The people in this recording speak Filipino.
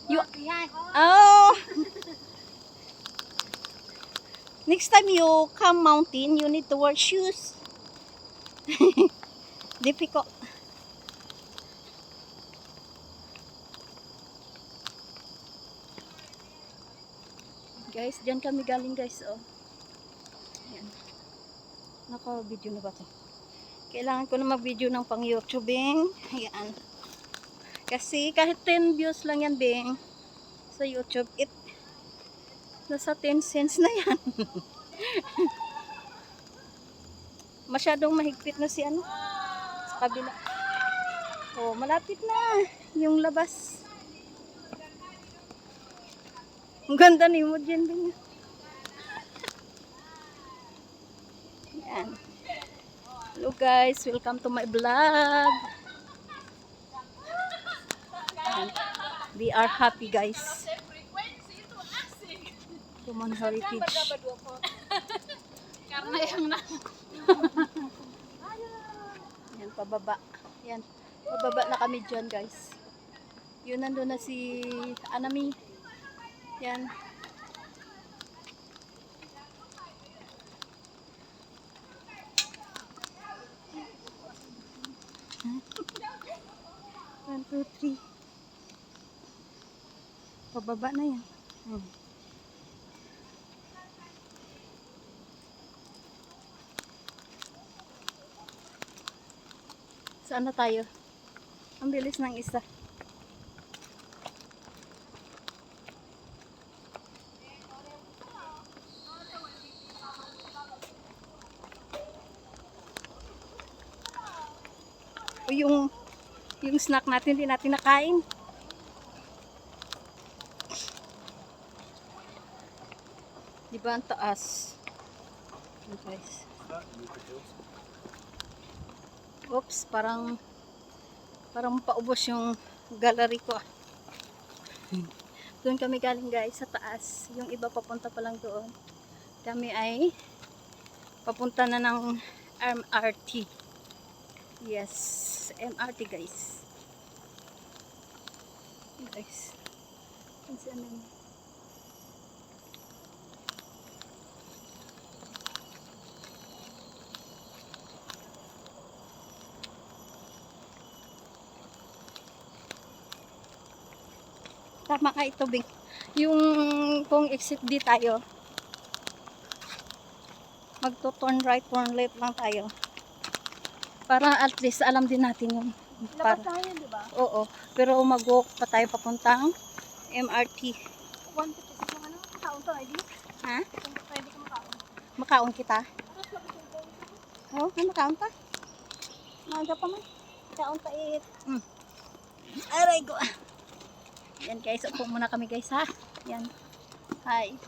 You, oh. Next time you come mountain, you need to wear shoes. Difficult. Guys, diyan kami galing guys, oh. Ayan. Naka-video na ba ito? Kailangan ko na mag-video ng pang YouTube, bing. Ayan. Kasi kahit 10 views lang yan, bing. Sa YouTube, nasa 10 cents na yan. Masyadong mahigpit na si ano. Sa kabila. Oh, malapit na. Yung labas. Ang ganda ni mo dyan, bing. Ayan. Hello guys, welcome to my vlog. And we are happy guys. Human Heritage. Karena yang na. Yan, pababa. Yan, pababa na kami dyan guys. Yun, nandun na si Anami. Yan. One, two, three. Pababa na yan. Saan na tayo? Ang bilis ng isa. O yung snack natin, hindi natin nakain. Diba ang taas? Okay. Oops, parang paubos yung gallery ko. Doon kami galing guys, sa taas. Yung iba papunta pa lang doon. Kami ay papunta na ng MRT. Yes, MRT guys. Guys. Saan na? Tama ka ito, Bing. Yung kung exit di tayo, magto-turn right, turn left lang tayo. Para at least alam din natin yung Labas na yun, di ba? Oo. Pero mag-walk pa tayo papuntang MRT. 156 lang ano? Makaon to, ID? Ha? Pwede ka makaon. Makaon kita? Tapos labas yung phone. Oo, makaon pa. Maaga pa man. Makaon pa it. Aray ko. Yan guys, upo muna kami guys ha. Yan. Hi.